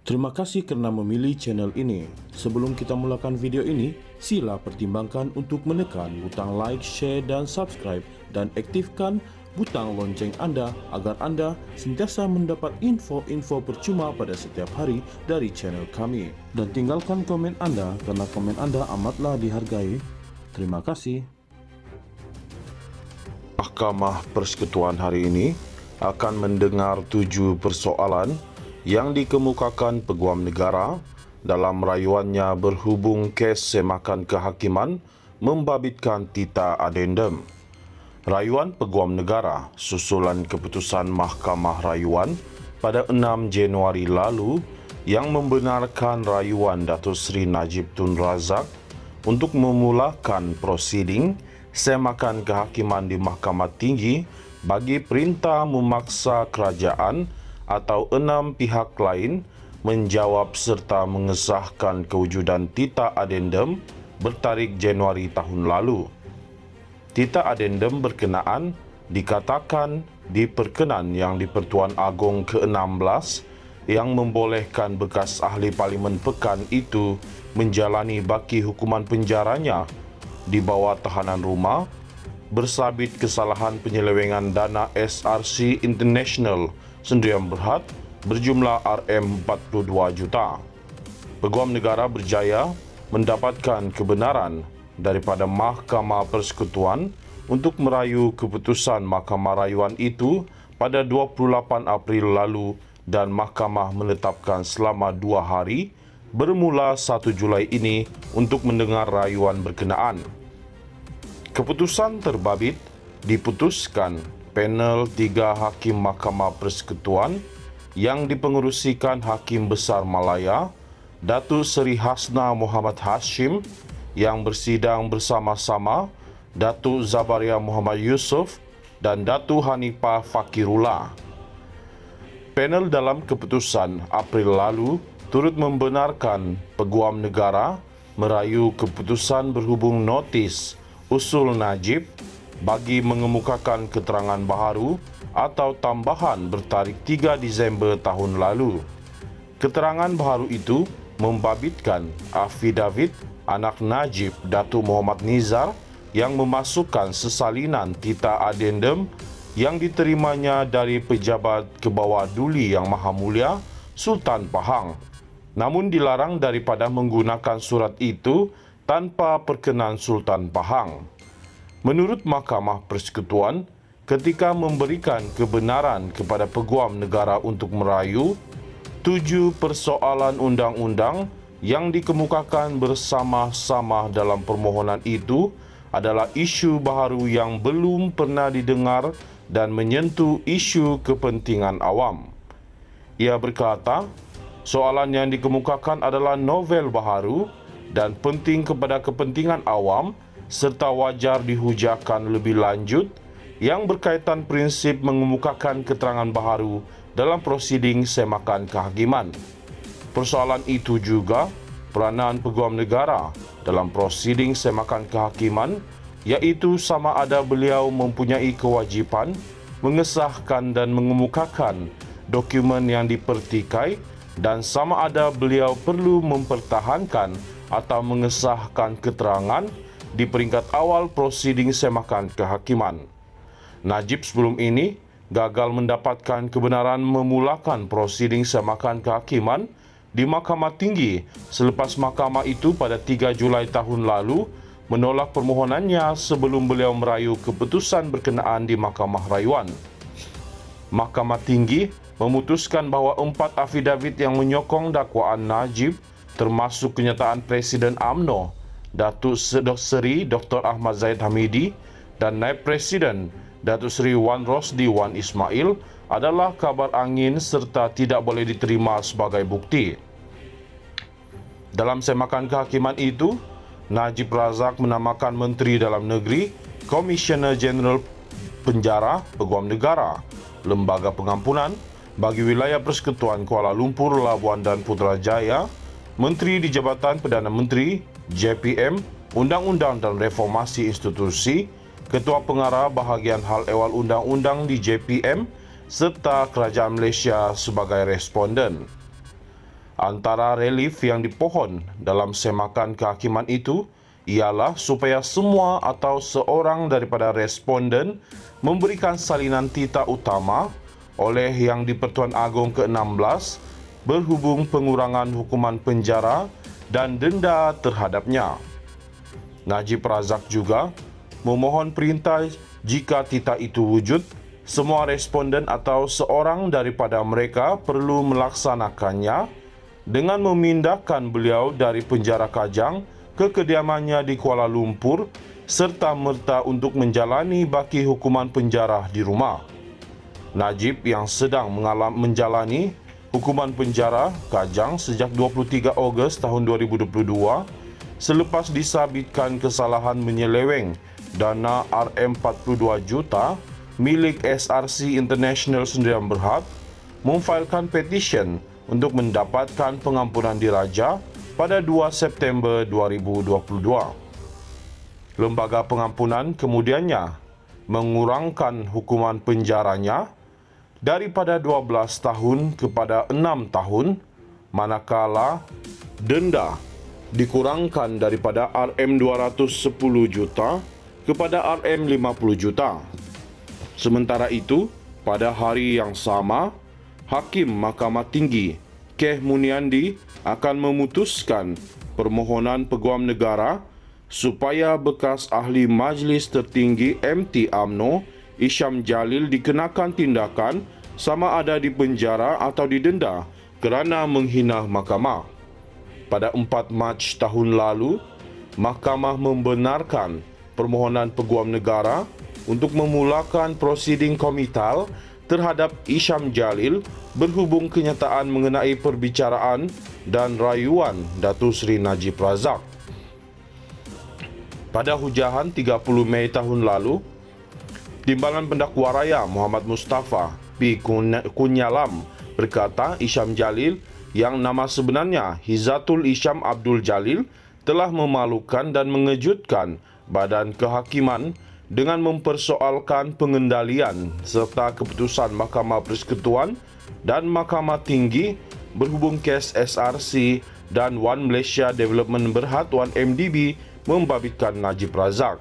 Terima kasih kerana memilih channel ini. Sebelum kita mulakan video ini, sila pertimbangkan untuk menekan butang like, share dan subscribe dan aktifkan butang lonceng anda agar anda sentiasa mendapat info-info percuma pada setiap hari dari channel kami. Dan tinggalkan komen anda kerana komen anda amatlah dihargai. Terima kasih. Mahkamah Persekutuan hari ini akan mendengar 7 persoalan yang dikemukakan Peguam Negara dalam rayuannya berhubung kes semakan kehakiman membabitkan tita adendum. Rayuan Peguam Negara susulan keputusan Mahkamah Rayuan pada 6 Januari lalu yang membenarkan rayuan Datuk Seri Najib Tun Razak untuk memulakan prosiding semakan kehakiman di Mahkamah Tinggi bagi perintah memaksa kerajaan atau 6 pihak lain menjawab serta mengesahkan kewujudan tita adendum bertarikh Januari tahun lalu. Tita adendum berkenaan dikatakan diperkenan yang di-Pertuan Agong ke-16 yang membolehkan bekas ahli Parlimen Pekan itu menjalani baki hukuman penjaranya di bawah tahanan rumah bersabit kesalahan penyelewengan dana SRC International Sdn Bhd berjumlah RM42 juta. Peguam Negara berjaya mendapatkan kebenaran daripada Mahkamah Persekutuan untuk merayu keputusan Mahkamah Rayuan itu pada 28 April lalu dan Mahkamah menetapkan selama 2 hari bermula 1 Julai ini untuk mendengar rayuan berkenaan. Keputusan terbabit diputuskan panel 3 Hakim Mahkamah Persekutuan yang dipengerusikan Hakim Besar Malaya, Datuk Seri Hasna Muhammad Hashim yang bersidang bersama-sama Datuk Zabaria Muhammad Yusof dan Datuk Hanifah Fakirullah. Panel dalam keputusan April lalu turut membenarkan Peguam Negara merayu keputusan berhubung notis usul Najib bagi mengemukakan keterangan baharu atau tambahan bertarikh 3 Disember tahun lalu. Keterangan baharu itu membabitkan afidavit anak Najib Datuk Muhammad Nizar yang memasukkan sesalinan tita adendum yang diterimanya dari Pejabat Kebawah Duli Yang Maha Mulia Sultan Pahang, namun dilarang daripada menggunakan surat itu tanpa perkenan Sultan Pahang. Menurut Mahkamah Persekutuan, ketika memberikan kebenaran kepada Peguam Negara untuk merayu 7 persoalan undang-undang yang dikemukakan bersama-sama dalam permohonan itu adalah isu baharu yang belum pernah didengar dan menyentuh isu kepentingan awam. Ia berkata, soalan yang dikemukakan adalah novel baharu dan penting kepada kepentingan awam serta wajar dihujakan lebih lanjut yang berkaitan prinsip mengemukakan keterangan baharu dalam prosiding semakan kehakiman. Persoalan itu juga peranan Peguam Negara dalam prosiding semakan kehakiman, iaitu sama ada beliau mempunyai kewajipan mengesahkan dan mengemukakan dokumen yang dipertikai dan sama ada beliau perlu mempertahankan atau mengesahkan keterangan di peringkat awal prosiding semakan kehakiman. Najib sebelum ini gagal mendapatkan kebenaran memulakan prosiding semakan kehakiman di Mahkamah Tinggi selepas mahkamah itu pada 3 Julai tahun lalu menolak permohonannya sebelum beliau merayu keputusan berkenaan di Mahkamah Rayuan. Mahkamah Tinggi memutuskan bahawa 4 afidavit yang menyokong dakwaan Najib termasuk kenyataan Presiden UMNO Datuk Seri Dr. Ahmad Zahid Hamidi dan Naib Presiden Datuk Seri Wan Rosdi Wan Ismail adalah kabar angin serta tidak boleh diterima sebagai bukti. Dalam semakan kehakiman itu, Najib Razak menamakan Menteri Dalam Negeri, Komisioner Jeneral Penjara, Peguam Negara, Lembaga Pengampunan bagi Wilayah Persekutuan Kuala Lumpur, Labuan dan Putrajaya, Menteri di Jabatan Perdana Menteri, JPM, Undang-Undang dan Reformasi Institusi, Ketua Pengarah Bahagian Hal Ehwal Undang-Undang di JPM serta Kerajaan Malaysia sebagai responden. Antara relief yang dipohon dalam semakan kehakiman itu ialah supaya semua atau seorang daripada responden memberikan salinan tita utama oleh Yang di-Pertuan Agong ke-16 berhubung pengurangan hukuman penjara dan denda terhadapnya. Najib Razak juga memohon perintah jika tita itu wujud, semua responden atau seorang daripada mereka perlu melaksanakannya dengan memindahkan beliau dari penjara Kajang ke kediamannya di Kuala Lumpur serta-merta untuk menjalani baki hukuman penjara di rumah. Najib yang sedang menjalani hukuman penjara Kajang sejak 23 Ogos tahun 2022 selepas disabitkan kesalahan menyeleweng dana RM42 juta milik SRC International Sdn Bhd, memfailkan petisyen untuk mendapatkan pengampunan diraja pada 2 September 2022. Lembaga pengampunan kemudiannya mengurangkan hukuman penjaranya daripada 12 tahun kepada 6 tahun, manakala denda dikurangkan daripada RM210 juta kepada RM50 juta. Sementara itu, pada hari yang sama, Hakim Mahkamah Tinggi Keh Muniandi akan memutuskan permohonan Peguam Negara supaya bekas ahli Majlis Tertinggi MT UMNO Isham Jalil dikenakan tindakan sama ada di penjara atau didenda kerana menghina mahkamah. Pada 4 Mac tahun lalu, mahkamah membenarkan permohonan Peguam Negara untuk memulakan prosiding komital terhadap Isham Jalil berhubung kenyataan mengenai perbicaraan dan rayuan Datuk Seri Najib Razak. Pada hujahan 30 Mei tahun lalu, Timbalan Pendakwa Raya Muhammad Mustafa P. Kunyalam berkata Isham Jalil yang nama sebenarnya Hizatul Isham Abdul Jalil telah memalukan dan mengejutkan Badan Kehakiman dengan mempersoalkan pengendalian serta keputusan Mahkamah Persekutuan dan Mahkamah Tinggi berhubung kes SRC dan One Malaysia Development Berhad One MDB membabitkan Najib Razak.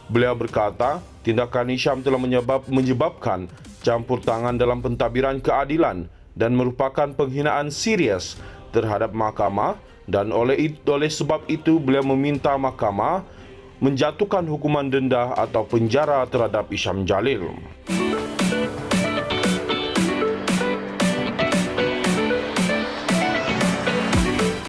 Beliau berkata, tindakan Isham telah menyebabkan campur tangan dalam pentadbiran keadilan dan merupakan penghinaan serius terhadap mahkamah dan oleh sebab itu beliau meminta mahkamah menjatuhkan hukuman denda atau penjara terhadap Isham Jalil.